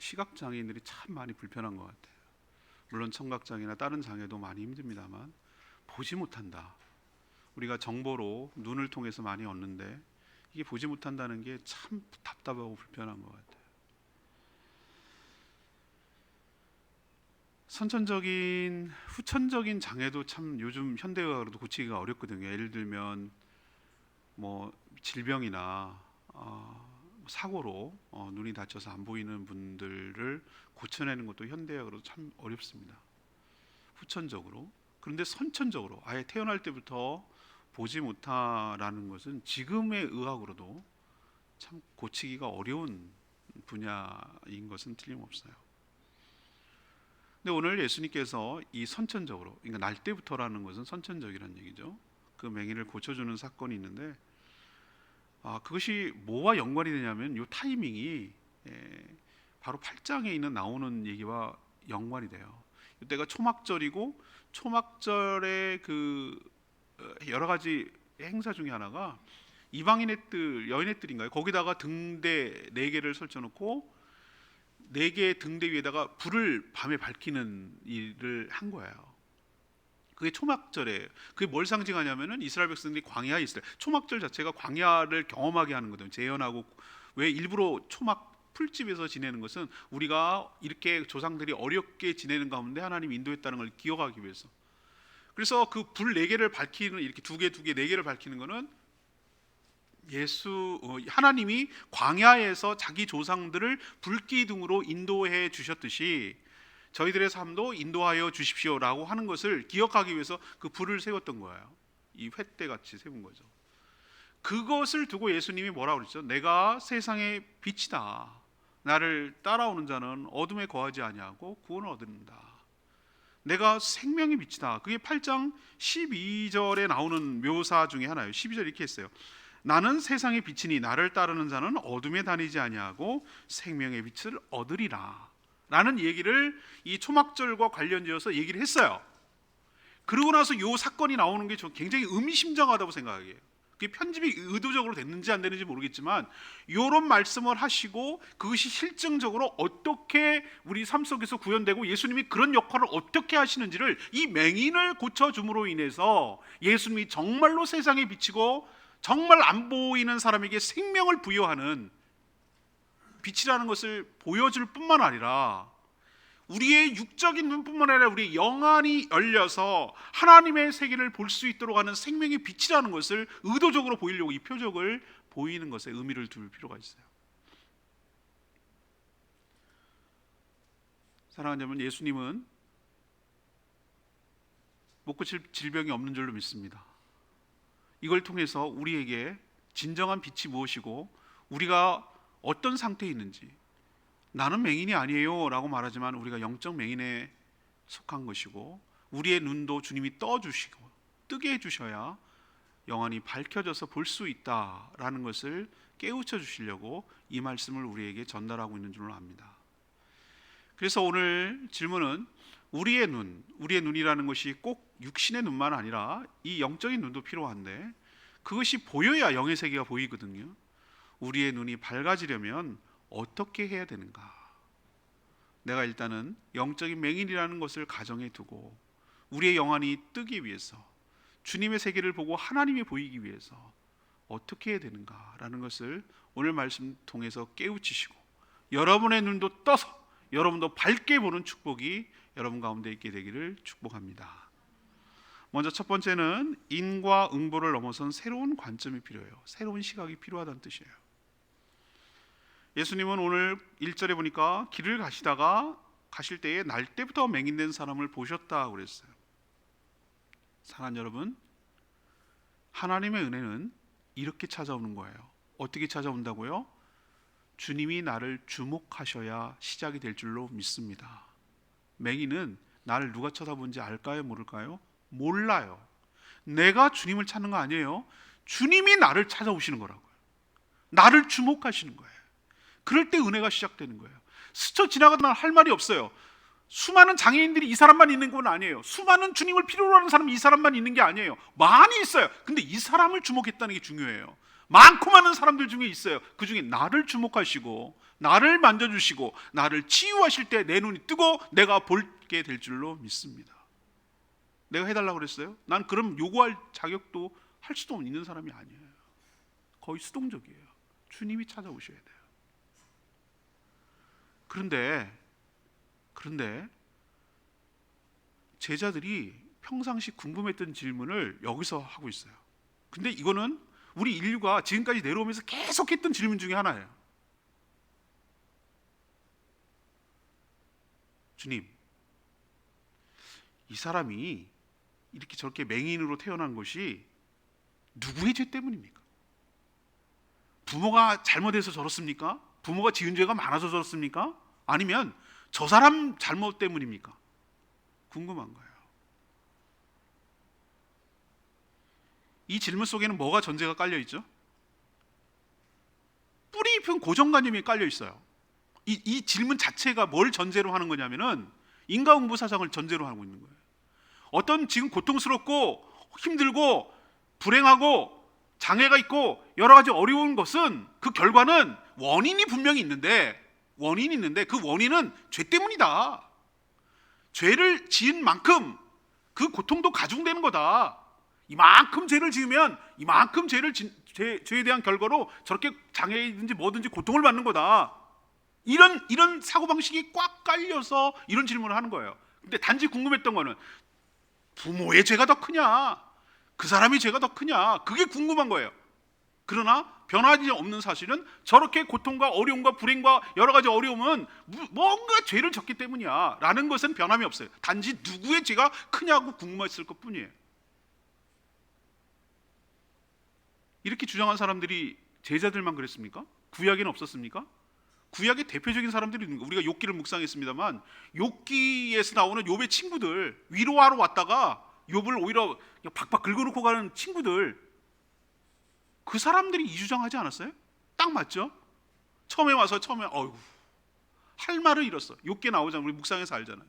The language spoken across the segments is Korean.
시각장애인들이 참 많이 불편한 것 같아요. 물론 청각장애나 다른 장애도 많이 힘듭니다만 보지 못한다. 우리가 정보로 눈을 통해서 많이 얻는데 이게 보지 못한다는 게 참 답답하고 불편한 것 같아요. 선천적인, 후천적인 장애도 참 요즘 현대의학으로도 고치기가 어렵거든요. 예를 들면 뭐 질병이나 사고로 눈이 다쳐서 안 보이는 분들을 고쳐내는 것도 현대의학으로 참 어렵습니다. 후천적으로. 그런데 선천적으로 아예 태어날 때부터 보지 못하라는 것은 지금의 의학으로도 참 고치기가 어려운 분야인 것은 틀림없어요. 근데 오늘 예수님께서 이 선천적으로, 그러니까 날 때부터라는 것은 선천적이라는 얘기죠. 그 맹인을 고쳐주는 사건이 있는데 그것이 뭐와 연관이 되냐면 이 타이밍이 바로 8장에 있는 나오는 얘기와 연관이 돼요. 이때가 초막절이고 초막절의 그 여러 가지 행사 중에 하나가 이방인의 뜰, 여인의 뜰인가요? 거기다가 등대 4개를 설쳐놓고 4개의 등대 위에다가 불을 밤에 밝히는 일을 한 거예요. 그게 초막절이에요. 그게 뭘 상징하냐면은 이스라엘 백성들이 광야에 있어요. 초막절 자체가 광야를 경험하게 하는 거거든요. 재현하고 왜 일부러 초막 풀집에서 지내는 것은 우리가 이렇게 조상들이 어렵게 지내는 가운데 하나님이 인도했다는 걸 기억하기 위해서. 그래서 그 불 4개를 밝히는 이렇게 2개, 4개를 밝히는 거는 하나님이 광야에서 자기 조상들을 불기둥으로 인도해 주셨듯이 저희들의 삶도 인도하여 주십시오라고 하는 것을 기억하기 위해서 그 불을 세웠던 거예요. 이 횃대 같이 세운 거죠. 그것을 두고 예수님이 뭐라고 그랬죠? 내가 세상의 빛이다. 나를 따라오는 자는 어둠에 거하지 아니하고 구원을 얻는다. 내가 생명의 빛이다. 그게 8장 12절에 나오는 묘사 중에 하나예요. 12절 이렇게 했어요. 나는 세상의 빛이니 나를 따르는 자는 어둠에 다니지 아니하고 생명의 빛을 얻으리라 라는 얘기를 이 초막절과 관련지어서 얘기를 했어요. 그러고 나서 이 사건이 나오는 게 저 굉장히 의미심장하다고 생각해요. 그게 편집이 의도적으로 됐는지 안 되는지 모르겠지만 이런 말씀을 하시고 그것이 실증적으로 어떻게 우리 삶 속에서 구현되고 예수님이 그런 역할을 어떻게 하시는지를 이 맹인을 고쳐줌으로 인해서 예수님이 정말로 세상에 비치고 정말 안 보이는 사람에게 생명을 부여하는 빛이라는 것을 보여줄 뿐만 아니라 우리의 육적인 눈뿐만 아니라 우리의 영안이 열려서 하나님의 세계를 볼 수 있도록 하는 생명의 빛이라는 것을 의도적으로 보이려고 이 표적을 보이는 것에 의미를 둘 필요가 있어요. 사랑하는 여러분, 예수님은 못 고칠 질병이 없는 줄로 믿습니다. 이걸 통해서 우리에게 진정한 빛이 무엇이고 우리가 어떤 상태에 있는지, 나는 맹인이 아니에요 라고 말하지만 우리가 영적 맹인에 속한 것이고 우리의 눈도 주님이 떠주시고 뜨게 해주셔야 영안이 밝혀져서 볼 수 있다라는 것을 깨우쳐 주시려고 이 말씀을 우리에게 전달하고 있는 줄로 압니다. 그래서 오늘 질문은 우리의 눈이라는 것이 꼭 육신의 눈만 아니라 이 영적인 눈도 필요한데 그것이 보여야 영의 세계가 보이거든요. 우리의 눈이 밝아지려면 어떻게 해야 되는가? 내가 일단은 영적인 맹인이라는 것을 가정해 두고 우리의 영안이 뜨기 위해서 주님의 세계를 보고 하나님이 보이기 위해서 어떻게 해야 되는가라는 것을 오늘 말씀 통해서 깨우치시고 여러분의 눈도 떠서 여러분도 밝게 보는 축복이 여러분 가운데 있게 되기를 축복합니다. 먼저 첫 번째는 인과 응보를 넘어선 새로운 관점이 필요해요. 새로운 시각이 필요하다는 뜻이에요. 예수님은 오늘 1절에 보니까 길을 가실 때에 날 때부터 맹인된 사람을 보셨다고 그랬어요. 사랑하는 여러분, 하나님의 은혜는 이렇게 찾아오는 거예요. 어떻게 찾아온다고요? 주님이 나를 주목하셔야 시작이 될 줄로 믿습니다. 맹인은 나를 누가 쳐다보는지 알까요? 모를까요? 몰라요. 내가 주님을 찾는 거 아니에요. 주님이 나를 찾아오시는 거라고요. 나를 주목하시는 거예요. 그럴 때 은혜가 시작되는 거예요. 스쳐 지나가다 할 말이 없어요. 수많은 장애인들이 이 사람만 있는 건 아니에요. 수많은 주님을 필요로 하는 사람이 이 사람만 있는 게 아니에요. 많이 있어요. 근데 이 사람을 주목했다는 게 중요해요. 많고 많은 사람들 중에 있어요. 그 중에 나를 주목하시고 나를 만져주시고 나를 치유하실 때 내 눈이 뜨고 내가 볼게 될 줄로 믿습니다. 내가 해달라고 그랬어요? 난 그럼 요구할 자격도 할 수도 있는 사람이 아니에요. 거의 수동적이에요. 주님이 찾아오셔야 돼요. 그런데 제자들이 평상시 궁금했던 질문을 여기서 하고 있어요. 근데 이거는 우리 인류가 지금까지 내려오면서 계속했던 질문 중에 하나예요. 주님, 이 사람이 이렇게 저렇게 맹인으로 태어난 것이 누구의 죄 때문입니까? 부모가 잘못해서 저렇습니까? 부모가 지은 죄가 많아서 저렇습니까? 아니면 저 사람 잘못 때문입니까? 궁금한 거예요. 이 질문 속에는 뭐가 전제가 깔려 있죠? 뿌리 깊은 고정관념이 깔려 있어요. 이 질문 자체가 뭘 전제로 하는 거냐면은 인과응보 사상을 전제로 하고 있는 거예요. 어떤 지금 고통스럽고 힘들고 불행하고 장애가 있고 여러 가지 어려운 것은 그 결과는 원인이 분명히 있는데 그 원인은 죄 때문이다. 죄를 지은 만큼 그 고통도 가중되는 거다. 이만큼 죄를 지으면 이만큼 죄에 대한 결과로 저렇게 장애이든지 뭐든지 고통을 받는 거다. 이런 사고방식이 꽉 깔려서 이런 질문을 하는 거예요. 근데 단지 궁금했던 거는 부모의 죄가 더 크냐, 그 사람의 죄가 더 크냐, 그게 궁금한 거예요. 그러나 변하지 없는 사실은 저렇게 고통과 어려움과 불행과 여러 가지 어려움은 뭔가 죄를 졌기 때문이야 라는 것은 변함이 없어요. 단지 누구의 죄가 크냐고 궁금했을 것뿐이에요. 이렇게 주장한 사람들이 제자들만 그랬습니까? 구약에는 없었습니까? 구약의 대표적인 사람들이 있는 거. 우리가 욥기를 묵상했습니다만 욥기에서 나오는 욥의 친구들, 위로하러 왔다가 욥을 오히려 박박 긁어놓고 가는 친구들, 그 사람들이 이 주장하지 않았어요? 딱 맞죠? 처음에 어이구 할 말을 잃었어. 욥기에 나오잖아요. 우리 묵상에서 알잖아요.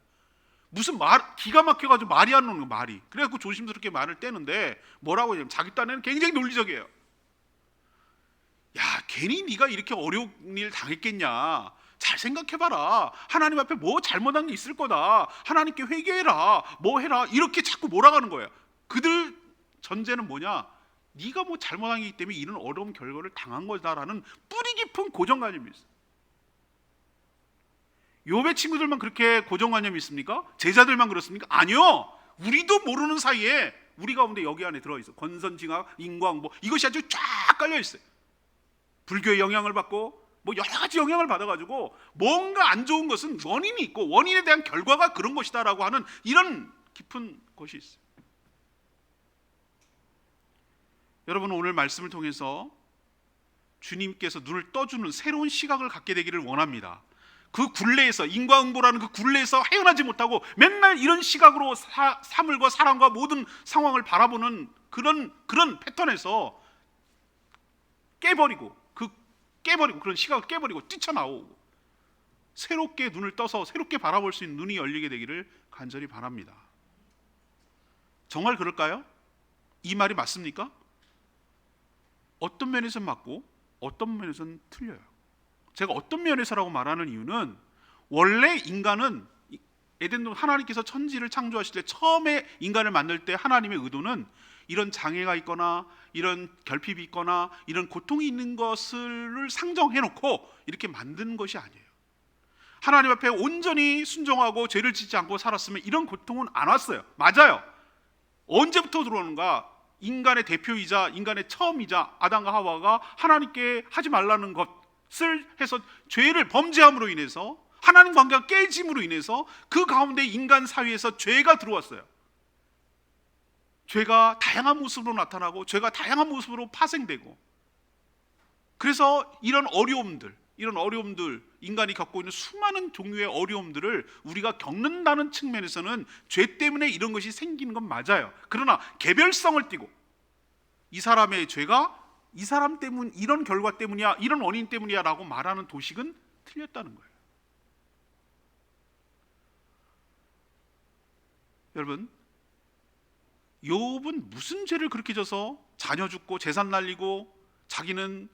무슨 기가 막혀가지고 말이 안 나오는 거, 말이. 그래갖고 조심스럽게 말을 떼는데 뭐라고 하냐면 자기 딴에는 굉장히 논리적이에요. 야, 괜히 네가 이렇게 어려운 일 당했겠냐, 잘 생각해봐라, 하나님 앞에 뭐 잘못한 게 있을 거다, 하나님께 회개해라, 뭐 해라, 이렇게 자꾸 몰아가는 거예요. 그들 전제는 뭐냐, 네가 뭐 잘못한 게 있기 때문에 이런 어려운 결과를 당한 거다라는 뿌리 깊은 고정관념이 있어요. 욥의 친구들만 그렇게 고정관념이 있습니까? 제자들만 그렇습니까? 아니요. 우리도 모르는 사이에 우리 가운데 여기 안에 들어있어. 권선징악, 인과응보, 이것이 아주 쫙 깔려 있어요. 불교의 영향을 받고 뭐 여러 가지 영향을 받아가지고 뭔가 안 좋은 것은 원인이 있고 원인에 대한 결과가 그런 것이다라고 하는 이런 깊은 것이 있어요. 여러분, 오늘 말씀을 통해서 주님께서 눈을 떠주는 새로운 시각을 갖게 되기를 원합니다. 그 굴레에서, 인과응보라는 그 굴레에서 헤어나지 못하고 맨날 이런 시각으로 사물과 사람과 모든 상황을 바라보는 그런 패턴에서 깨버리고 그런 시각을 깨버리고 뛰쳐나오고 새롭게 눈을 떠서 새롭게 바라볼 수 있는 눈이 열리게 되기를 간절히 바랍니다. 정말 그럴까요? 이 말이 맞습니까? 어떤 면에서는 맞고 어떤 면에서는 틀려요. 제가 어떤 면에서라고 말하는 이유는 원래 인간은 에덴동 하나님께서 천지를 창조하실 때 처음에 인간을 만들 때 하나님의 의도는 이런 장애가 있거나 이런 결핍이 있거나 이런 고통이 있는 것을 상정해 놓고 이렇게 만든 것이 아니에요. 하나님 앞에 온전히 순종하고 죄를 짓지 않고 살았으면 이런 고통은 안 왔어요. 맞아요. 언제부터 들어오는가? 인간의 대표이자 인간의 처음이자 아담과 하와가 하나님께 하지 말라는 것을 해서 죄를 범죄함으로 인해서 하나님 관계가 깨짐으로 인해서 그 가운데 인간 사회에서 죄가 들어왔어요. 죄가 다양한 모습으로 나타나고 죄가 다양한 모습으로 파생되고, 그래서 이런 어려움들, 인간이 겪고 있는 수많은 종류의 어려움들을 우리가 겪는다는 측면에서는 죄 때문에 이런 것이 생기는 건 맞아요. 그러나 개별성을 띠고 이 사람의 죄가 이 사람 때문, 이런 결과 때문이야, 이런 원인 때문이야 라고 말하는 도식은 틀렸다는 거예요. 여러분, 욥은 무슨 죄를 그렇게 져서 자녀 죽고 재산 날리고 자기는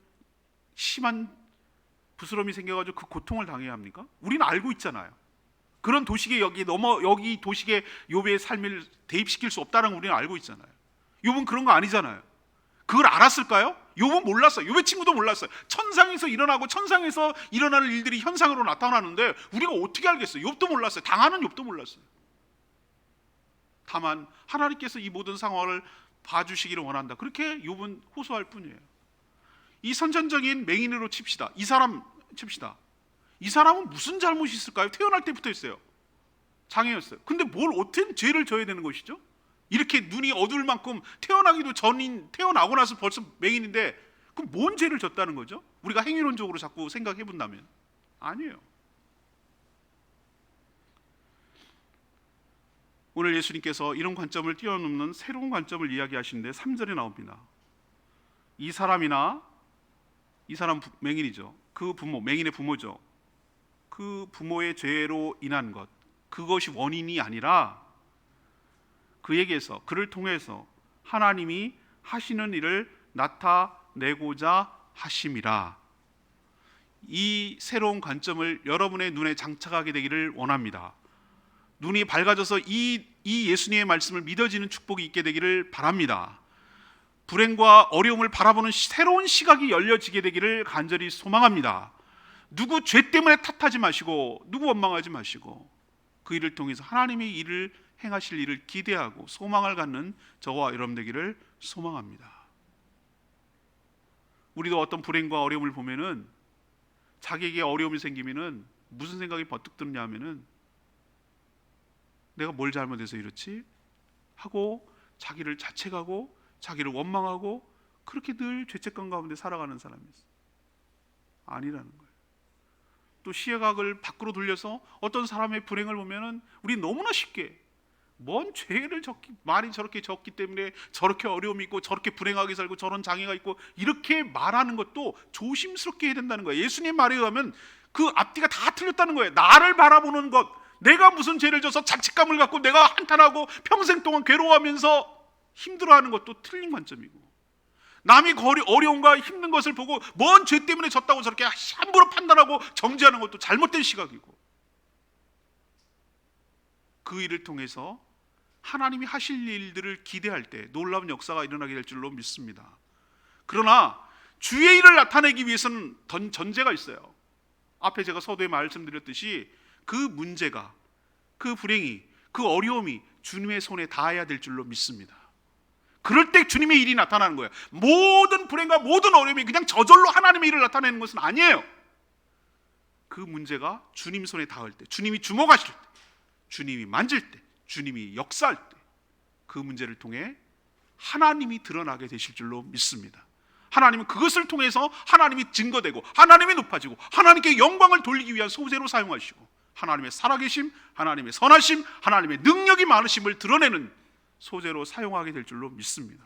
심한 부스럼이 생겨가지고 그 고통을 당해야 합니까? 우리는 알고 있잖아요. 그런 도식에 여기 도식에 욥의 삶을 대입시킬 수 없다는 걸 우리는 알고 있잖아요. 욥은 그런 거 아니잖아요. 그걸 알았을까요? 욥은 몰랐어요. 욥의 친구도 몰랐어요. 천상에서 일어나고 천상에서 일어나는 일들이 현상으로 나타나는데 우리가 어떻게 알겠어요? 욥도 몰랐어요. 당하는 욥도 몰랐어요. 다만 하나님께서 이 모든 상황을 봐주시기를 원한다. 그렇게 욥은 호소할 뿐이에요. 이 선천적인 맹인으로 칩시다. 이 사람 칩시다. 이 사람은 무슨 잘못이 있을까요? 태어날 때부터 있어요. 장애였어요. 근데 뭘 어떻게 죄를 져야 되는 것이죠? 이렇게 눈이 어두울 만큼 태어나기도 전인, 태어나고 나서 벌써 맹인인데 그럼 뭔 죄를 졌다는 거죠? 우리가 행위론적으로 자꾸 생각해 본다면 아니에요. 오늘 예수님께서 이런 관점을 뛰어넘는 새로운 관점을 이야기하시는데 3절에 나옵니다. 이 사람 맹인이죠. 그 부모, 맹인의 부모죠. 그 부모의 죄로 인한 것, 그것이 원인이 아니라 그에게서, 그를 통해서 하나님이 하시는 일을 나타내고자 하심이라. 이 새로운 관점을 여러분의 눈에 장착하게 되기를 원합니다. 눈이 밝아져서 이 예수님의 말씀을 믿어지는 축복이 있게 되기를 바랍니다. 불행과 어려움을 바라보는 새로운 시각이 열려지게 되기를 간절히 소망합니다. 누구 죄 때문에 탓하지 마시고 누구 원망하지 마시고 그 일을 통해서 하나님의 일을 행하실 일을 기대하고 소망을 갖는 저와 여러분 되기를 소망합니다. 우리도 어떤 불행과 어려움을 보면은 자기에게 어려움이 생기면은 무슨 생각이 버뜩 드느냐 하면은 내가 뭘 잘못해서 이렇지? 하고 자기를 자책하고 자기를 원망하고 그렇게 늘 죄책감 가운데 살아가는 사람이 있어요. 아니라는 거예요. 또 시각을 밖으로 돌려서 어떤 사람의 불행을 보면은 우리 너무나 쉽게 뭔 죄를 많이 저렇게 졌기 때문에 저렇게 어려움이 있고 저렇게 불행하게 살고 저런 장애가 있고 이렇게 말하는 것도 조심스럽게 해야 된다는 거예요. 예수님 말에 의하면 그 앞뒤가 다 틀렸다는 거예요. 나를 바라보는 것, 내가 무슨 죄를 져서 자책감을 갖고 내가 한탄하고 평생 동안 괴로워하면서 힘들어하는 것도 틀린 관점이고, 남이 어려움과 힘든 것을 보고 뭔 죄 때문에 졌다고 저렇게 함부로 판단하고 정죄하는 것도 잘못된 시각이고, 그 일을 통해서 하나님이 하실 일들을 기대할 때 놀라운 역사가 일어나게 될 줄로 믿습니다. 그러나 주의 일을 나타내기 위해서는 전제가 있어요. 앞에 제가 서두에 말씀드렸듯이 그 문제가, 그 불행이, 그 어려움이 주님의 손에 닿아야 될 줄로 믿습니다. 그럴 때 주님의 일이 나타나는 거예요. 모든 불행과 모든 어려움이 그냥 저절로 하나님의 일을 나타내는 것은 아니에요. 그 문제가 주님 손에 닿을 때, 주님이 주목하실 때, 주님이 만질 때, 주님이 역사할 때 그 문제를 통해 하나님이 드러나게 되실 줄로 믿습니다. 하나님은 그것을 통해서 하나님이 증거되고 하나님이 높아지고 하나님께 영광을 돌리기 위한 소재로 사용하시고 하나님의 살아계심, 하나님의 선하심, 하나님의 능력이 많으심을 드러내는 소재로 사용하게 될 줄로 믿습니다.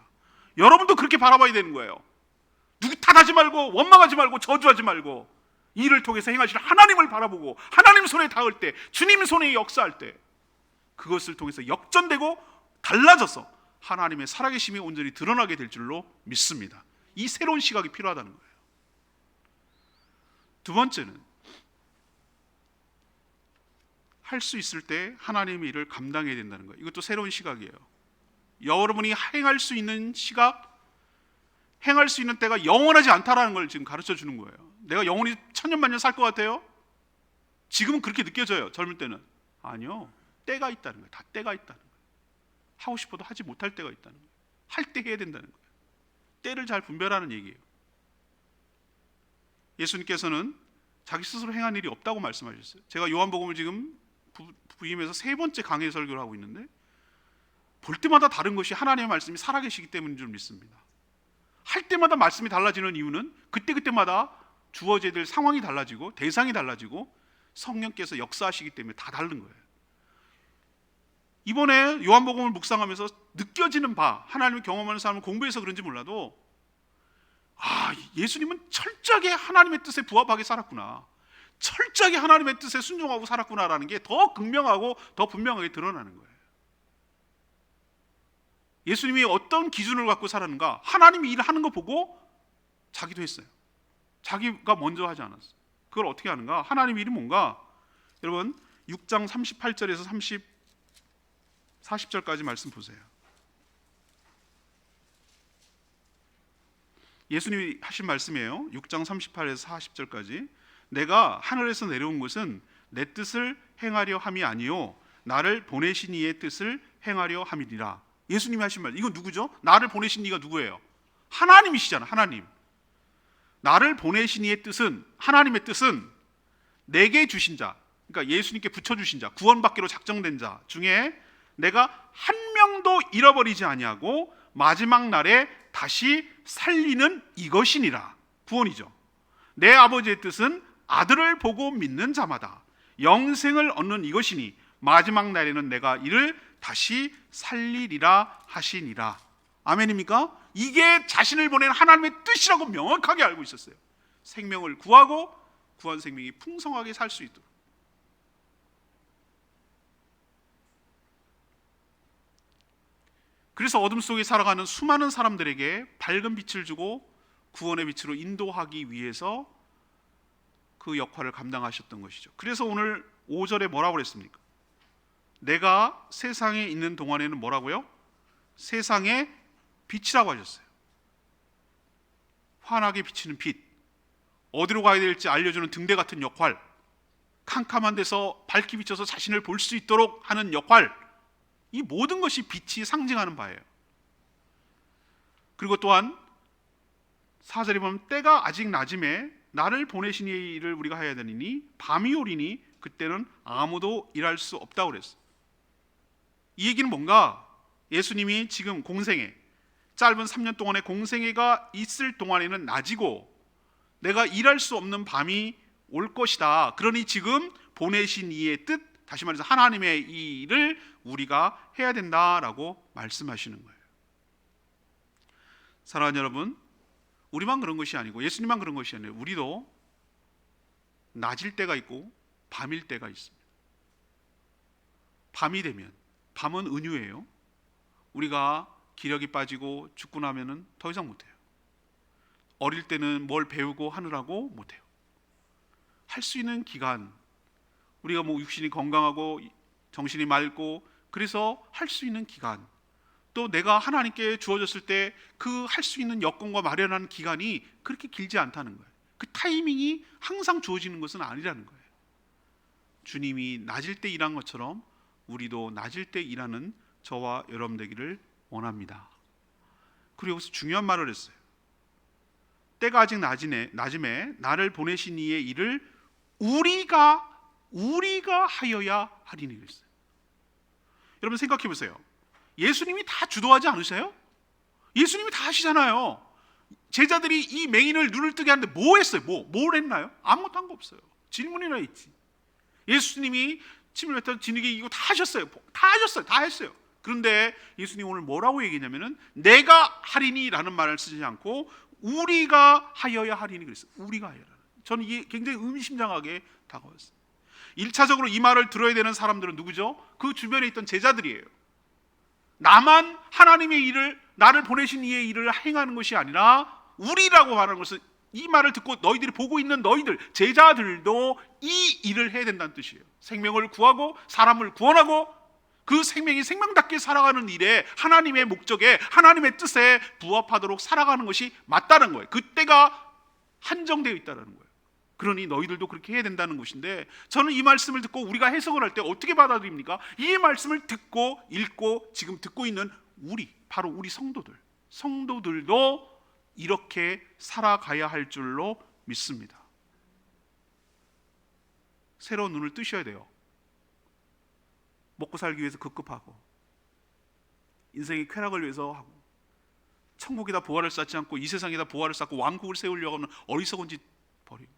여러분도 그렇게 바라봐야 되는 거예요. 누구 탓하지 말고 원망하지 말고 저주하지 말고 이 일을 통해서 행하실 하나님을 바라보고 하나님 손에 닿을 때, 주님 손에 역사할 때 그것을 통해서 역전되고 달라져서 하나님의 살아계심이 온전히 드러나게 될 줄로 믿습니다. 이 새로운 시각이 필요하다는 거예요. 두 번째는 할 수 있을 때 하나님의 일을 감당해야 된다는 거예요. 이것도 새로운 시각이에요. 여러분이 행할 수 있는 시각, 행할 수 있는 때가 영원하지 않다라는 걸 지금 가르쳐 주는 거예요. 내가 영원히 천년만년 살 것 같아요? 지금은 그렇게 느껴져요. 젊을 때는. 아니요. 때가 있다는 거예요. 다 때가 있다는 거예요. 하고 싶어도 하지 못할 때가 있다는 거예요. 할 때 해야 된다는 거예요. 때를 잘 분별하는 얘기예요. 예수님께서는 자기 스스로 행한 일이 없다고 말씀하셨어요. 제가 요한복음을 지금 부임해서 세 번째 강해 설교를 하고 있는데 볼 때마다 다른 것이 하나님의 말씀이 살아계시기 때문인 줄 믿습니다. 할 때마다 말씀이 달라지는 이유는 그때그때마다 주어져야 될 상황이 달라지고 대상이 달라지고 성령께서 역사하시기 때문에 다 다른 거예요. 이번에 요한복음을 묵상하면서 느껴지는 바, 하나님을 경험하는 사람은 공부해서 그런지 몰라도 예수님은 철저하게 하나님의 뜻에 부합하게 살았구나, 철저하게 하나님의 뜻에 순종하고 살았구나라는 게 더 극명하고 더 분명하게 드러나는 거예요. 예수님이 어떤 기준을 갖고 살았는가, 하나님이 일하는 거 보고 자기도 했어요. 자기가 먼저 하지 않았어요. 그걸 어떻게 하는가? 하나님 일이 뭔가? 여러분 6장 38절에서 40절까지 말씀 보세요. 예수님이 하신 말씀이에요. 6장 38에서 40절까지. 내가 하늘에서 내려온 것은 내 뜻을 행하려 함이 아니요 나를 보내신 이의 뜻을 행하려 함이니라. 예수님이 하신 말. 이건 누구죠? 나를 보내신 이가 누구예요? 하나님이시잖아. 하나님. 나를 보내신 이의 뜻은, 하나님의 뜻은 내게 주신 자, 그러니까 예수님께 붙여주신 자, 구원받기로 작정된 자 중에 내가 한 명도 잃어버리지 아니하고 마지막 날에 다시 살리는 이것이니라. 구원이죠. 내 아버지의 뜻은 아들을 보고 믿는 자마다 영생을 얻는 이것이니 마지막 날에는 내가 이를 다시 살리리라 하시니라. 아멘입니까? 이게 자신을 보낸 하나님의 뜻이라고 명확하게 알고 있었어요. 생명을 구하고 구한 생명이 풍성하게 살 수 있도록. 그래서 어둠 속에 살아가는 수많은 사람들에게 밝은 빛을 주고 구원의 빛으로 인도하기 위해서 그 역할을 감당하셨던 것이죠. 그래서 오늘 5절에 뭐라고 그랬습니까? 내가 세상에 있는 동안에는 뭐라고요? 세상의 빛이라고 하셨어요. 환하게 비치는 빛, 어디로 가야 될지 알려주는 등대 같은 역할, 캄캄한 데서 밝게 비춰서 자신을 볼 수 있도록 하는 역할, 이 모든 것이 빛이 상징하는 바예요. 그리고 또한 4절에 보면 때가 아직 낮음에 나를 보내신 이의 일을 우리가 해야 되니 밤이 오리니 그때는 아무도 일할 수 없다고 그랬어요. 이 얘기는 뭔가? 예수님이 지금 공생애, 짧은 3년 동안의 공생애가 있을 동안에는 낮이고 내가 일할 수 없는 밤이 올 것이다. 그러니 지금 보내신 이의 뜻, 다시 말해서 하나님의 이 일을 우리가 해야 된다라고 말씀하시는 거예요. 사랑하는 여러분, 우리만 그런 것이 아니고 예수님만 그런 것이 아니에요. 우리도 낮일 때가 있고 밤일 때가 있습니다. 밤이 되면, 밤은 은유예요. 우리가 기력이 빠지고 죽고 나면은 더 이상 못해요. 어릴 때는 뭘 배우고 하느라고 못해요. 할 수 있는 기간, 우리가 뭐 육신이 건강하고 정신이 맑고 그래서 할 수 있는 기간, 또 내가 하나님께 주어졌을 때 그 할 수 있는 여건과 마련하는 기간이 그렇게 길지 않다는 거예요. 그 타이밍이 항상 주어지는 것은 아니라는 거예요. 주님이 낮일 때 일한 것처럼 우리도 낮일 때 일하는 저와 여러분 되기를 원합니다. 그리고 여기서 중요한 말을 했어요. 때가 아직 낮음에 나를 보내신 이의 일을 우리가 하여야 하리니 그랬어요. 여러분 생각해 보세요. 예수님이 다 주도하지 않으세요? 예수님이 다 하시잖아요. 제자들이 이 맹인을 눈을 뜨게 하는데 뭐 했어요? 뭘 했나요? 아무것도 한 거 없어요. 질문이나 있지. 예수님이 침을 뱉어 진흙에 이기고 다 하셨어요. 다 했어요. 그런데 예수님 오늘 뭐라고 얘기했냐면은 내가 하리니라는 말을 쓰지 않고 우리가 하여야 하리니 그랬어요. 우리가 하여야. 저는 이게 굉장히 의미심장하게 다가왔어요. 1차적으로 이 말을 들어야 되는 사람들은 누구죠? 그 주변에 있던 제자들이에요. 나만 하나님의 일을, 나를 보내신 이의 일을 행하는 것이 아니라 우리라고 말하는 것은 이 말을 듣고 너희들이 보고 있는 너희들, 제자들도 이 일을 해야 된다는 뜻이에요. 생명을 구하고 사람을 구원하고 그 생명이 생명답게 살아가는 일에 하나님의 목적에, 하나님의 뜻에 부합하도록 살아가는 것이 맞다는 거예요. 그때가 한정되어 있다는 거예요. 그러니 너희들도 그렇게 해야 된다는 것인데, 저는 이 말씀을 듣고 우리가 해석을 할 때 어떻게 받아들입니까? 이 말씀을 듣고 읽고 지금 듣고 있는 우리, 바로 우리 성도들도 이렇게 살아가야 할 줄로 믿습니다. 새로운 눈을 뜨셔야 돼요. 먹고 살기 위해서 급급하고 인생의 쾌락을 위해서 하고 천국에다 보화를 쌓지 않고 이 세상에다 보화를 쌓고 왕국을 세우려고 하는 어리석은 짓 버리고,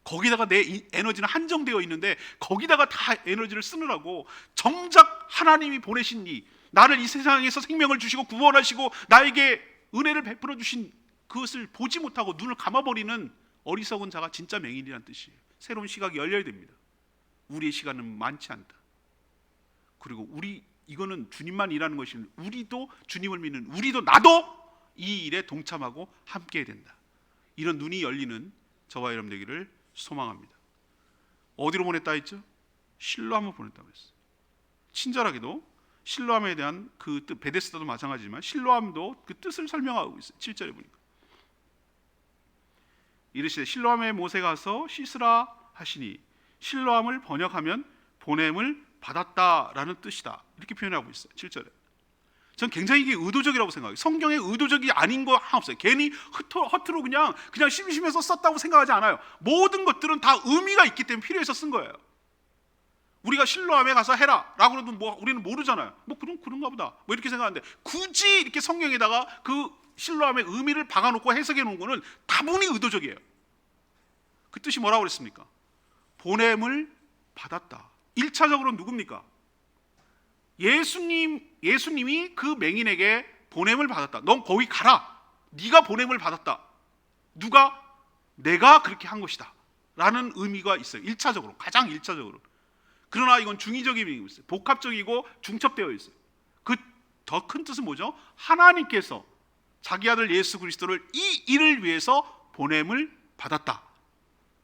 거기다가 내 에너지는 한정되어 있는데 거기다가 다 에너지를 쓰느라고 정작 하나님이 보내신 나를 이 세상에서 생명을 주시고 구원하시고 나에게 은혜를 베풀어 주신 그것을 보지 못하고 눈을 감아버리는 어리석은 자가 진짜 맹인이라는 뜻이에요. 새로운 시각이 열려야 됩니다. 우리의 시간은 많지 않다. 그리고 이거는 주님만 일하는 것이 아니라 우리도, 주님을 믿는 우리도, 나도 이 일에 동참하고 함께 해야 된다. 이런 눈이 열리는 저와 여러분 되기를 소망합니다. 어디로 보냈다 했죠? 실로암으로 보냈다고 했어요. 친절하게도 실로암에 대한 그 뜻, 베데스다도 마찬가지지만 실로암도 그 뜻을 설명하고 있어요. 7절에 보니까 이르시되 실로암에 모세 가서 씻으라 하시니, 실로암을 번역하면 보냄을 받았다라는 뜻이다, 이렇게 표현하고 있어요. 7절에. 전 굉장히 이게 의도적이라고 생각해요. 성경에 의도적이 아닌 거 하나 없어요. 괜히 허투루 그냥 심심해서 썼다고 생각하지 않아요. 모든 것들은 다 의미가 있기 때문에 필요해서 쓴 거예요. 우리가 실로암에 가서 해라 라고 해도 우리는 모르잖아요. 그런가 보다 이렇게 생각하는데, 굳이 이렇게 성경에다가 그 실로암의 의미를 박아놓고 해석해 놓은 거는 다분히 의도적이에요. 그 뜻이 뭐라고 그랬습니까? 보냄을 받았다. 1차적으로 누굽니까? 예수님이 그 맹인에게 보냄을 받았다. 넌 거기 가라. 네가 보냄을 받았다. 누가? 내가 그렇게 한 것이다 라는 의미가 있어요. 1차적으로, 가장 1차적으로. 그러나 이건 중의적인 의미가 있어요. 복합적이고 중첩되어 있어요. 그 더 큰 뜻은 뭐죠? 하나님께서 자기 아들 예수 그리스도를 이 일을 위해서 보냄을 받았다,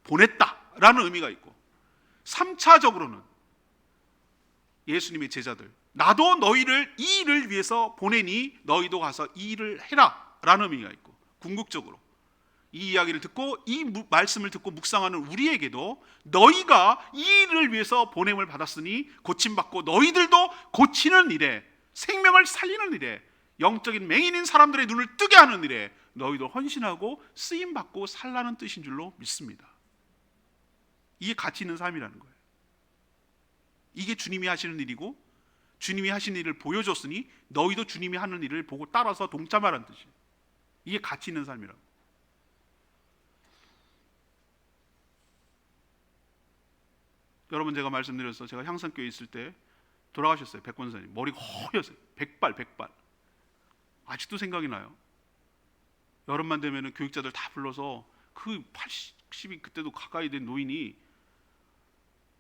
보냈다라는 의미가 있고, 3차적으로는 예수님의 제자들, 나도 너희를 이 일을 위해서 보내니 너희도 가서 이 일을 해라 라는 의미가 있고, 궁극적으로 이 이야기를 듣고 이 말씀을 듣고 묵상하는 우리에게도 너희가 이 일을 위해서 보냄을 받았으니 고침받고 너희들도 고치는 일에, 생명을 살리는 일에, 영적인 맹인인 사람들의 눈을 뜨게 하는 일에 너희도 헌신하고 쓰임받고 살라는 뜻인 줄로 믿습니다. 이게 가치 있는 삶이라는 거예요. 이게 주님이 하시는 일이고, 주님이 하신 일을 보여줬으니 너희도 주님이 하는 일을 보고 따라서 동참하라는 뜻이에요. 이게 가치 있는 삶이라고. 여러분, 제가 말씀드렸어, 제가 향산교회 있을 때 돌아가셨어요. 백권사님. 머리가 허였어요. 백발. 아직도 생각이 나요. 여름만 되면 교육자들 다 불러서 그 80이 그때도 가까이 된 노인이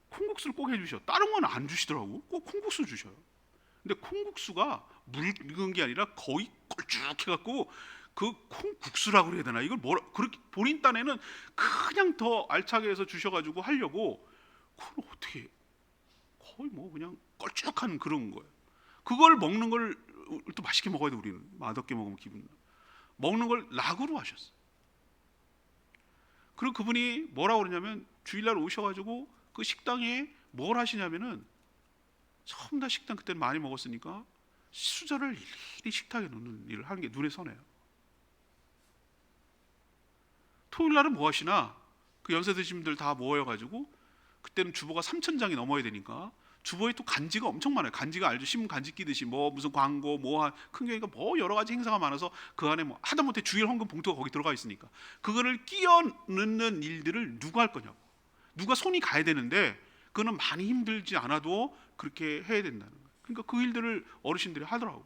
콩국수를 꼭 해주셔. 다른 건 안 주시더라고. 꼭 콩국수 주셔요. 근데 콩국수가 묽은 게 아니라 거의 걸쭉해갖고 그 콩국수라고 그래야 되나? 이걸 뭐라, 그렇게 본인 딴에는 그냥 더 알차게 해서 주셔가지고 하려고, 그걸 어떻게 거의 그냥 걸쭉한 그런 거예요. 그걸 먹는 걸 또 맛있게 먹어야 돼. 우리는 맛없게 먹으면 기분 나. 먹는 걸 낙으로 하셨어요. 그리고 그분이 뭐라고 그러냐면, 주일날 오셔가지고 그 식당에 뭘 하시냐면은, 처음 다 식당 그때는 많이 먹었으니까 수저를 일일이 식탁에 놓는 일을 하는 게 눈에 선해요. 토요일날은 뭐 하시나? 그 연세 드신 분들 다 모여가지고, 그때는 주보가 3,000장이 넘어야 되니까 주보에 또 간지가 엄청 많아요. 간지가 알죠? 신문 간지 끼듯이 무슨 광고 큰 게니까 여러 가지 행사가 많아서 그 안에 하다못해 주일 헌금 봉투가 거기 들어가 있으니까 그거를 끼워 넣는 일들을 누가 할 거냐고. 누가 손이 가야 되는데 그거는 많이 힘들지 않아도 그렇게 해야 된다는 거예요. 그러니까 그 일들을 어르신들이 하더라고요.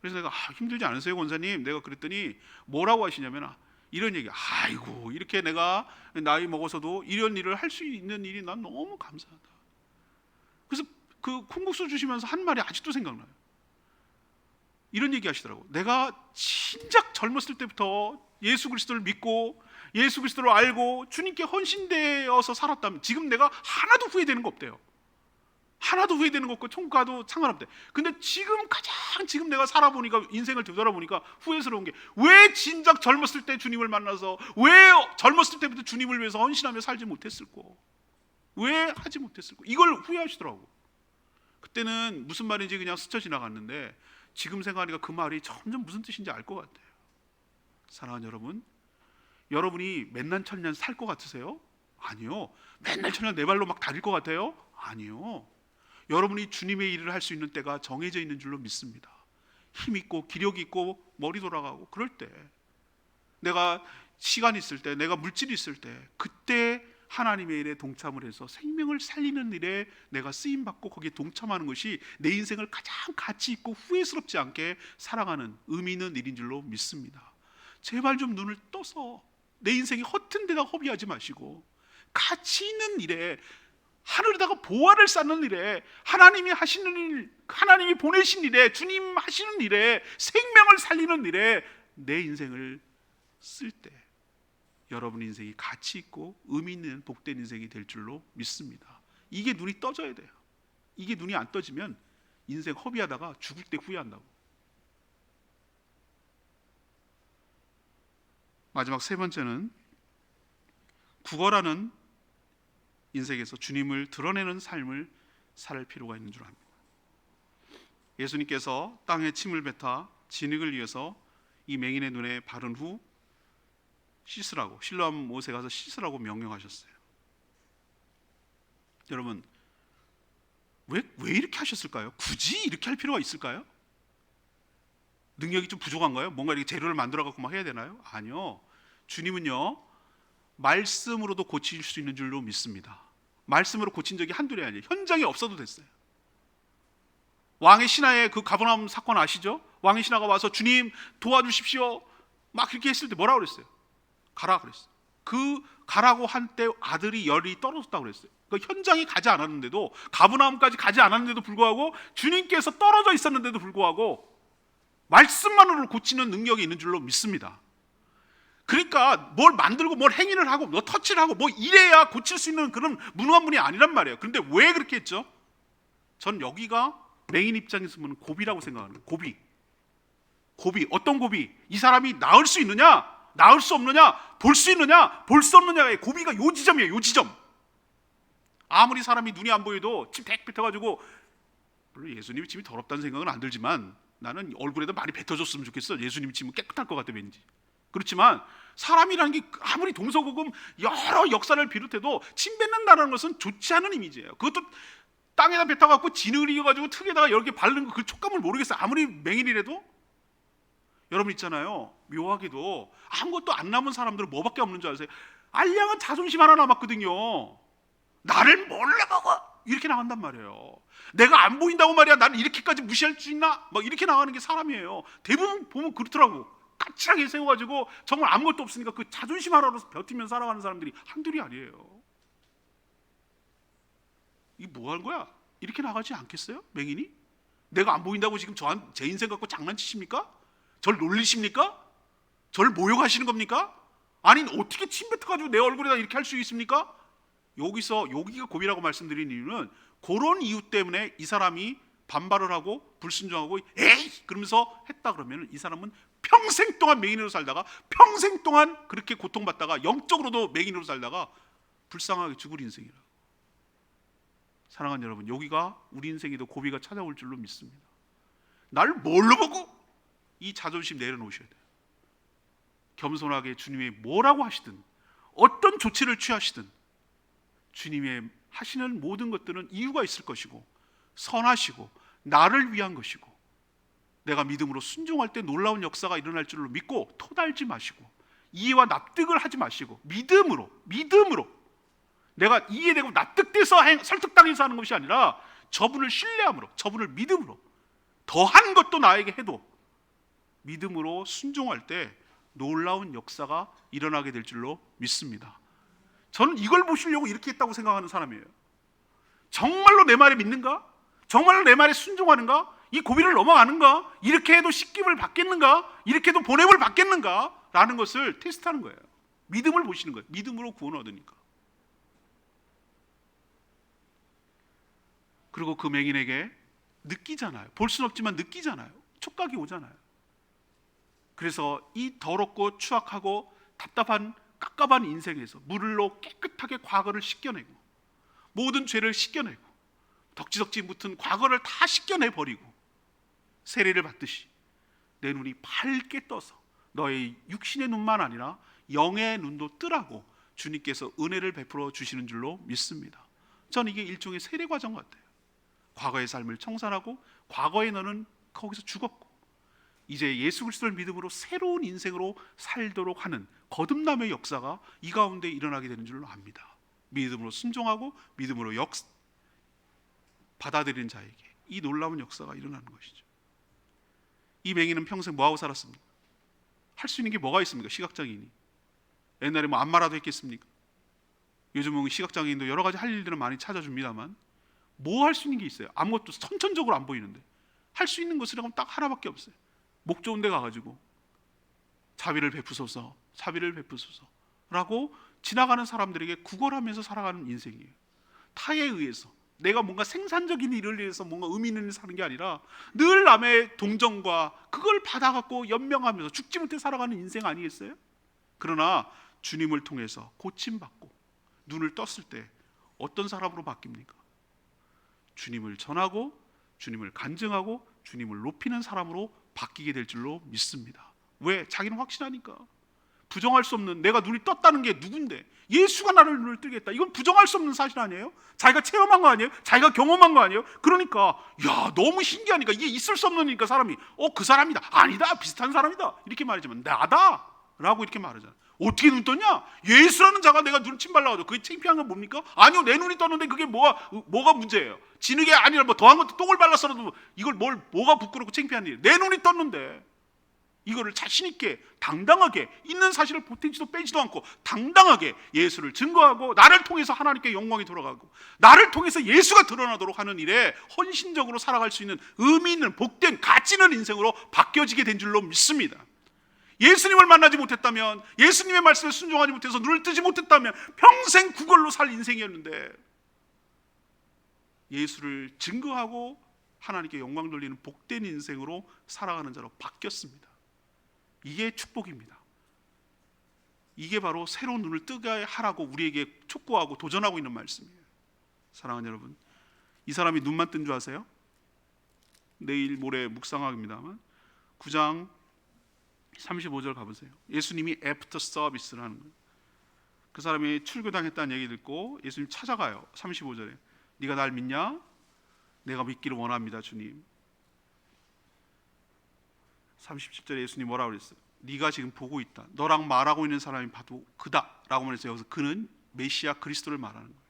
그래서 내가 힘들지 않으세요 권사님? 내가 그랬더니 뭐라고 하시냐면, 이런 얘기, 아이고 이렇게 내가 나이 먹어서도 이런 일을 할 수 있는 일이 난 너무 감사하다. 그래서 그 콩국수 주시면서 한 말이 아직도 생각나요. 이런 얘기 하시더라고. 내가 진작 젊었을 때부터 예수 그리스도를 믿고 예수 그리스도를 알고 주님께 헌신되어서 살았다면 지금 내가 하나도 후회되는 거 없대요. 하나도 후회되는 거 없고 천국 가도 상관없대. 근데 지금 내가 살아보니까, 인생을 되돌아보니까 후회스러운 게, 왜 진작 젊었을 때 주님을 만나서, 왜 젊었을 때부터 주님을 위해서 헌신하며 살지 못했을꼬, 왜 하지 못했을꼬, 이걸 후회하시더라고. 그때는 무슨 말인지 그냥 스쳐 지나갔는데 지금 생각하니까 그 말이 점점 무슨 뜻인지 알 것 같아요. 사랑하는 여러분, 여러분이 맨날 천년 살 것 같으세요? 아니요. 맨날 천년 내 발로 막 다닐 것 같아요? 아니요. 여러분이 주님의 일을 할 수 있는 때가 정해져 있는 줄로 믿습니다. 힘 있고 기력 있고 머리 돌아가고 그럴 때, 내가 시간 있을 때, 내가 물질이 있을 때, 그때 하나님의 일에 동참을 해서 생명을 살리는 일에 내가 쓰임받고 거기에 동참하는 것이 내 인생을 가장 가치 있고 후회스럽지 않게 살아가는 의미 있는 일인 줄로 믿습니다. 제발 좀 눈을 떠서 내 인생이 허튼 데다 허비하지 마시고 가치 있는 일에, 하늘에다가 보화를 쌓는 일에, 하나님이 하시는 일, 하나님이 보내신 일에, 주님 하시는 일에, 생명을 살리는 일에 내 인생을 쓸 때 여러분 인생이 가치 있고 의미 있는 복된 인생이 될 줄로 믿습니다. 이게 눈이 떠져야 돼요. 이게 눈이 안 떠지면 인생 허비하다가 죽을 때 후회한다고. 마지막 세 번째는 구걸하는 인생에서 주님을 드러내는 삶을 살 필요가 있는 줄 압니다. 예수님께서 땅에 침을 뱉어 진흙을 위해서 이 맹인의 눈에 바른 후 씻으라고, 실로암 못에 가서 씻으라고 명령하셨어요. 여러분, 왜 이렇게 하셨을까요? 굳이 이렇게 할 필요가 있을까요? 능력이 좀 부족한가요? 뭔가 이렇게 재료를 만들어 갖고 막 해야 되나요? 아니요. 주님은요, 말씀으로도 고칠 수 있는 줄로 믿습니다. 말씀으로 고친 적이 한둘이 아니에요. 현장에 없어도 됐어요. 왕의 신하의 그 가버나움 사건 아시죠? 왕의 신하가 와서 주님 도와주십시오 막 그렇게 했을 때 뭐라고 그랬어요? 가라 그랬어요. 그 가라고 한 때 아들이 열이 떨어졌다고 그랬어요. 그 현장에 가지 않았는데도, 가버나움까지 가지 않았는데도 불구하고, 주님께서 떨어져 있었는데도 불구하고 말씀만으로 고치는 능력이 있는 줄로 믿습니다. 그러니까 뭘 만들고 뭘 행위를 하고 뭐 터치를 하고 뭐 이래야 고칠 수 있는 그런 무능한 분이 아니란 말이에요. 그런데 왜 그렇게 했죠? 전 여기가 맹인 입장에서 보면 고비라고 생각하는 거예요. 고비. 어떤 고비? 이 사람이 나을 수 있느냐, 나을 수 없느냐, 볼 수 있느냐, 볼 수 없느냐의 고비가 요 지점이에요. 요 지점. 아무리 사람이 눈이 안 보여도 침 대 뱉어가지고, 물론 예수님이 침이 더럽다는 생각은 안 들지만 나는 얼굴에다 많이 뱉어줬으면 좋겠어. 예수님 침은 깨끗할 것 같아 왠지. 그렇지만 사람이라는 게 아무리 동서고금 여러 역사를 비롯해도 침 뱉는다는 것은 좋지 않은 이미지예요. 그것도 땅에다 뱉어갖고 진을 이어가지고 턱에다가 여러 개 바르는 그 촉감을 모르겠어요. 아무리 맹인이라도. 여러분 있잖아요, 묘하게도 아무것도 안 남은 사람들은 뭐밖에 없는 줄 아세요? 알량한 자존심 하나 남았거든요. 나를 몰라보고 이렇게 나간단 말이에요. 내가 안 보인다고 말이야, 나는 이렇게까지 무시할 수 있나? 막 이렇게 나가는 게 사람이에요. 대부분 보면 그렇더라고. 까칠하게 세워가지고 정말 아무것도 없으니까 그 자존심 하나로 버티면 살아가는 사람들이 한둘이 아니에요. 이게 뭐 하는 거야? 이렇게 나가지 않겠어요? 맹인이? 내가 안 보인다고 지금 제 인생 갖고 장난치십니까? 절 놀리십니까? 절 모욕하시는 겁니까? 아니 어떻게 침 뱉어가지고 내 얼굴에다 이렇게 할 수 있습니까? 여기가 고비라고 말씀드린 이유는 그런 이유 때문에 이 사람이 반발을 하고 불순종하고 에이 그러면서 했다 그러면 이 사람은 평생 동안 맹인으로 살다가, 평생 동안 그렇게 고통받다가, 영적으로도 맹인으로 살다가 불쌍하게 죽을 인생이라. 사랑하는 여러분, 여기가 우리 인생에도 고비가 찾아올 줄로 믿습니다. 날 뭘로 보고? 이 자존심 내려놓으셔야 돼요. 겸손하게 주님이 뭐라고 하시든 어떤 조치를 취하시든 주님의 하시는 모든 것들은 이유가 있을 것이고 선하시고 나를 위한 것이고, 내가 믿음으로 순종할 때 놀라운 역사가 일어날 줄로 믿고 토달지 마시고 이해와 납득을 하지 마시고 믿음으로 내가 이해되고 납득돼서 설득당해서 하는 것이 아니라 저분을 신뢰함으로, 저분을 믿음으로, 더한 것도 나에게 해도 믿음으로 순종할 때 놀라운 역사가 일어나게 될 줄로 믿습니다. 저는 이걸 보시려고 이렇게 했다고 생각하는 사람이에요. 정말로 내 말에 믿는가? 정말로 내 말에 순종하는가? 이 고비를 넘어가는가? 이렇게 해도 씻김을 받겠는가? 이렇게 해도 보냄을 받겠는가? 라는 것을 테스트하는 거예요. 믿음을 보시는 거예요. 믿음으로 구원을 얻으니까. 그리고 그 맹인에게 느끼잖아요. 볼 수는 없지만 느끼잖아요. 촉각이 오잖아요. 그래서 이 더럽고 추악하고 답답한 깝깝한 인생에서 물로 깨끗하게 과거를 씻겨내고 모든 죄를 씻겨내고 덕지덕지 묻은 과거를 다 씻겨내버리고 세례를 받듯이 내 눈이 밝게 떠서 너의 육신의 눈만 아니라 영의 눈도 뜨라고 주님께서 은혜를 베풀어 주시는 줄로 믿습니다. 저는 이게 일종의 세례 과정 같아요. 과거의 삶을 청산하고 과거의 너는 거기서 죽었고 이제 예수 그리스도를 믿음으로 새로운 인생으로 살도록 하는 거듭남의 역사가 이 가운데 일어나게 되는 줄로 압니다. 믿음으로 순종하고 믿음으로 받아들이는 자에게 이 놀라운 역사가 일어나는 것이죠. 이 맹인은 평생 뭐하고 살았습니까? 할 수 있는 게 뭐가 있습니까? 시각장애인이 옛날에 뭐 안마라도 했겠습니까? 요즘은 시각장애인도 여러 가지 할 일들은 많이 찾아줍니다만 뭐 할 수 있는 게 있어요? 아무것도 선천적으로 안 보이는데 할 수 있는 것이라고 하면 딱 하나밖에 없어요. 목 좋은 데 가가지고 자비를 베푸소서, 자비를 베푸소서, 라고 지나가는 사람들에게 구걸하면서 살아가는 인생이에요. 타에 의해서, 내가 뭔가 생산적인 일을 위해서 뭔가 의미 있는 일을 사는 게 아니라 늘 남의 동정과 그걸 받아갖고 연명하면서 죽지 못해 살아가는 인생 아니겠어요? 그러나 주님을 통해서 고침받고 눈을 떴을 때 어떤 사람으로 바뀝니까? 주님을 전하고 주님을 간증하고 주님을 높이는 사람으로 바뀌게 될 줄로 믿습니다. 왜? 자기는 확신하니까. 부정할 수 없는, 내가 눈이 떴다는 게 누군데, 예수가 나를 눈을 뜨게 했다, 이건 부정할 수 없는 사실 아니에요? 자기가 체험한 거 아니에요? 자기가 경험한 거 아니에요? 그러니까 야, 너무 신기하니까, 이게 있을 수 없는 일이니까 사람이 그 사람이다, 아니다, 비슷한 사람이다 이렇게 말하지만 나다 라고 이렇게 말하잖아. 어떻게 눈 떴냐? 예수라는 자가 내가 눈을 침 발라가지고. 그게 창피한 건 뭡니까? 아니요, 내 눈이 떴는데 그게 뭐가 문제예요? 진흙이 아니라 뭐 더한 것도 똥을 발랐어도 이걸 뭐가 부끄럽고 창피한 일이에요? 내 눈이 떴는데 이거를 자신 있게 당당하게 있는 사실을 보태지도 빼지도 않고 당당하게 예수를 증거하고 나를 통해서 하나님께 영광이 돌아가고 나를 통해서 예수가 드러나도록 하는 일에 헌신적으로 살아갈 수 있는 의미 있는 복된 가치 있는 인생으로 바뀌어지게 된 줄로 믿습니다. 예수님을 만나지 못했다면, 예수님의 말씀에 순종하지 못해서 눈을 뜨지 못했다면 평생 구걸로 살 인생이었는데 예수를 증거하고 하나님께 영광 돌리는 복된 인생으로 살아가는 자로 바뀌었습니다. 이게 축복입니다. 이게 바로 새로운 눈을 뜨게 하라고 우리에게 촉구하고 도전하고 있는 말씀이에요. 사랑하는 여러분, 이 사람이 눈만 뜬 줄 아세요? 내일 모레 묵상하기입니다만 9장 35절 가보세요. 예수님이 애프터 서비스를 하는 거예요. 그 사람이 출교당했다는 얘기 듣고 예수님 찾아가요. 35절에 네가 날 믿냐? 내가 믿기를 원합니다, 주님. 37절에 예수님 뭐라고 그랬어요? 네가 지금 보고 있다, 너랑 말하고 있는 사람이 봐도 그다 라고 말했어요. 여기서 그는 메시아 그리스도를 말하는 거예요.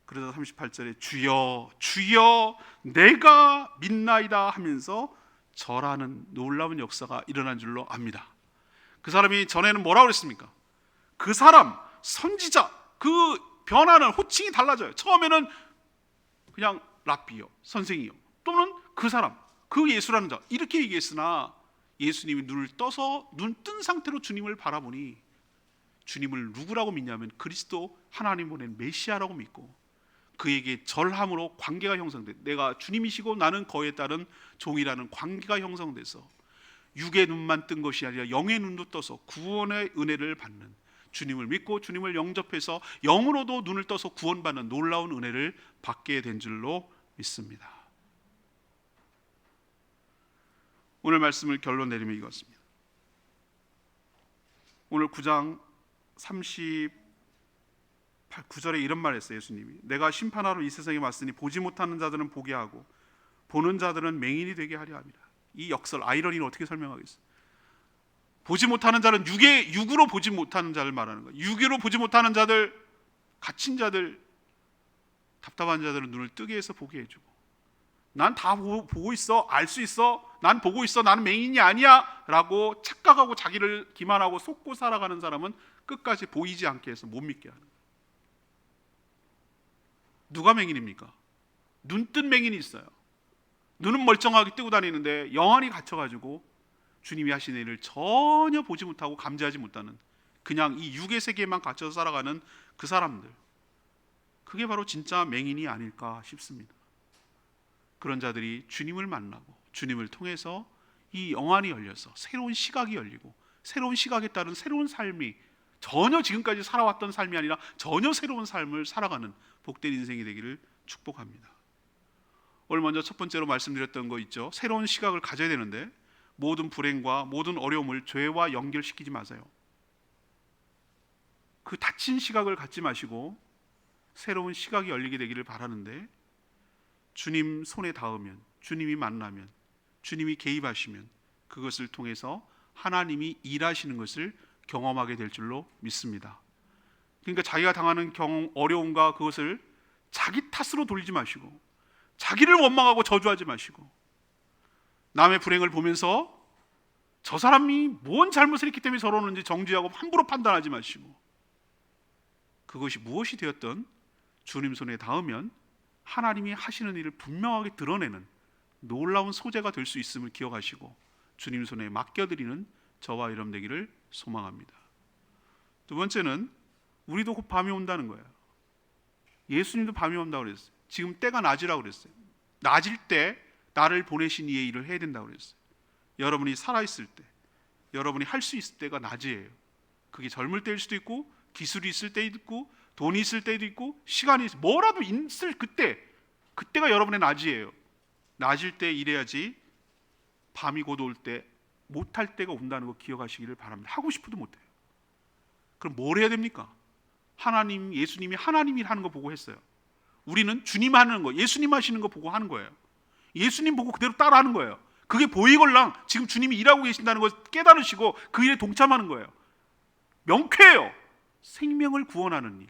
그러다 38절에 주여 주여 내가 믿나이다 하면서 절하는 놀라운 역사가 일어난 줄로 압니다. 그 사람이 전에는 뭐라고 그랬습니까? 그 사람, 선지자, 그 변화는 호칭이 달라져요. 처음에는 그냥 랍비요, 선생이요, 또는 그 사람, 그 예수라는 자 이렇게 얘기했으나 예수님이 눈을 떠서 눈 뜬 상태로 주님을 바라보니 주님을 누구라고 믿냐면 그리스도, 하나님 보낸 메시아라고 믿고 그에게 절함으로 관계가 형성돼, 내가 주님이시고 나는 거기에 따른 종이라는 관계가 형성돼서 육의 눈만 뜬 것이 아니라 영의 눈도 떠서 구원의 은혜를 받는, 주님을 믿고 주님을 영접해서 영으로도 눈을 떠서 구원받는 놀라운 은혜를 받게 된 줄로 믿습니다. 오늘 말씀을 결론 내리면 이것입니다. 오늘 9장 39절에 이런 말 했어요. 예수님이 내가 심판하러 이 세상에 왔으니 보지 못하는 자들은 보게 하고 보는 자들은 맹인이 되게 하려 합니다. 이 역설, 아이러니를 어떻게 설명하겠어요? 보지 못하는 자는 육으로 보지 못하는 자를 말하는 거예요. 육으로 보지 못하는 자들, 갇힌 자들, 답답한 자들은 눈을 뜨게 해서 보게 해주고, 난 다 보고 있어, 알 수 있어, 난 보고 있어, 나는 맹인이 아니야 라고 착각하고 자기를 기만하고 속고 살아가는 사람은 끝까지 보이지 않게 해서 못 믿게 하는 거예요. 누가 맹인입니까? 눈 뜬 맹인이 있어요. 눈은 멀쩡하게 뜨고 다니는데 영안이 갇혀가지고 주님이 하신 일을 전혀 보지 못하고 감지하지 못하는, 그냥 이 육의 세계에만 갇혀서 살아가는 그 사람들, 그게 바로 진짜 맹인이 아닐까 싶습니다. 그런 자들이 주님을 만나고 주님을 통해서 이 영안이 열려서 새로운 시각이 열리고 새로운 시각에 따른 새로운 삶이, 전혀 지금까지 살아왔던 삶이 아니라 전혀 새로운 삶을 살아가는 복된 인생이 되기를 축복합니다. 오늘 먼저 첫 번째로 말씀드렸던 거 있죠. 새로운 시각을 가져야 되는데 모든 불행과 모든 어려움을 죄와 연결시키지 마세요. 그 닫힌 시각을 갖지 마시고 새로운 시각이 열리게 되기를 바라는데, 주님 손에 닿으면, 주님이 만나면, 주님이 개입하시면 그것을 통해서 하나님이 일하시는 것을 경험하게 될 줄로 믿습니다. 그러니까 자기가 당하는 어려움과 그것을 자기 탓으로 돌리지 마시고, 자기를 원망하고 저주하지 마시고, 남의 불행을 보면서 저 사람이 뭔 잘못을 했기 때문에 저러는지 정죄하고 함부로 판단하지 마시고, 그것이 무엇이 되었든 주님 손에 닿으면 하나님이 하시는 일을 분명하게 드러내는 놀라운 소재가 될 수 있음을 기억하시고 주님 손에 맡겨드리는 저와 여러분 되기를 소망합니다. 두 번째는 우리도 곧 밤이 온다는 거예요. 예수님도 밤이 온다고 그랬어요. 지금 때가 낮이라고 그랬어요. 낮일 때 나를 보내신 이의 일을 해야 된다고 그랬어요. 여러분이 살아있을 때, 여러분이 할 수 있을 때가 낮이에요. 그게 젊을 때일 수도 있고, 기술이 있을 때도 있고, 돈이 있을 때도 있고, 시간이 뭐라도 있을 그때가 여러분의 낮이에요. 낮일 때 일해야지 밤이 곧 올 때 못할 때가 온다는 거 기억하시기를 바랍니다. 하고 싶어도 못해요. 그럼 뭘 해야 됩니까? 예수님이 하나님이 하는 거 보고 했어요. 우리는 주님 하는 거, 예수님 하시는 거 보고 하는 거예요. 예수님 보고 그대로 따라하는 거예요. 그게 보이걸랑 지금 주님이 일하고 계신다는 걸 깨달으시고 그 일에 동참하는 거예요. 명쾌해요. 생명을 구원하는 일,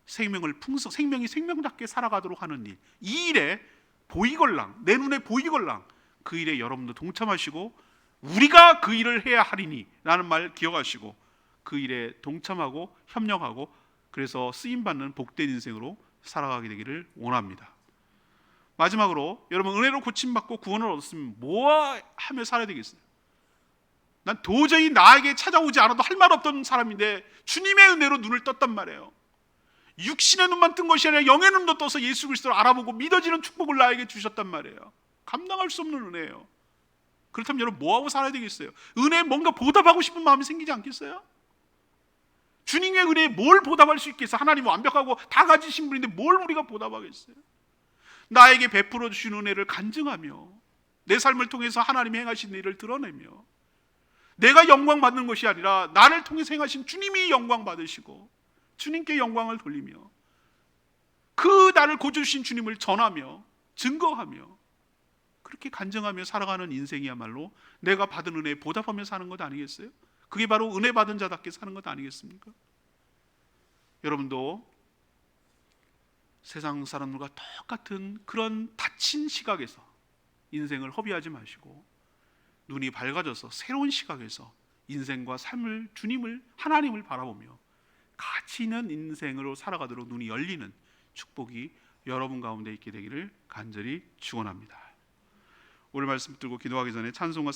생명이 생명답게 살아가도록 하는 일, 이 일에 보이걸랑, 내 눈에 보이걸랑 그 일에 여러분도 동참하시고 우리가 그 일을 해야 하리니 라는 말 기억하시고 그 일에 동참하고 협력하고 그래서 쓰임받는 복된 인생으로 살아가게 되기를 원합니다. 마지막으로 여러분, 은혜로 고침받고 구원을 얻었으면 뭐 하며 살아야 되겠어요? 난 도저히 나에게 찾아오지 않아도 할 말 없던 사람인데 주님의 은혜로 눈을 떴단 말이에요. 육신의 눈만 뜬 것이 아니라 영의 눈도 떠서 예수 그리스도를 알아보고 믿어지는 축복을 나에게 주셨단 말이에요. 감당할 수 없는 은혜예요. 그렇다면 여러분 뭐하고 살아야 되겠어요? 은혜에 뭔가 보답하고 싶은 마음이 생기지 않겠어요? 주님의 은혜에 뭘 보답할 수 있겠어요? 하나님은 완벽하고 다 가지신 분인데 뭘 우리가 보답하겠어요? 나에게 베풀어 주신 은혜를 간증하며 내 삶을 통해서 하나님이 행하신 일을 드러내며 내가 영광 받는 것이 아니라 나를 통해서 행하신 주님이 영광 받으시고 주님께 영광을 돌리며 그 나를 고쳐주신 주님을 전하며 증거하며 그렇게 간증하며 살아가는 인생이야말로 내가 받은 은혜에 보답하며 사는 것 아니겠어요? 그게 바로 은혜 받은 자답게 사는 것 아니겠습니까? 여러분도 세상 사람들과 똑같은 그런 닫힌 시각에서 인생을 허비하지 마시고 눈이 밝아져서 새로운 시각에서 인생과 삶을, 주님을, 하나님을 바라보며 가치 있는 인생으로 살아가도록 눈이 열리는 축복이 여러분 가운데 있게 되기를 간절히 축원합니다. 오늘 말씀 들고 기도하기 전에 찬송가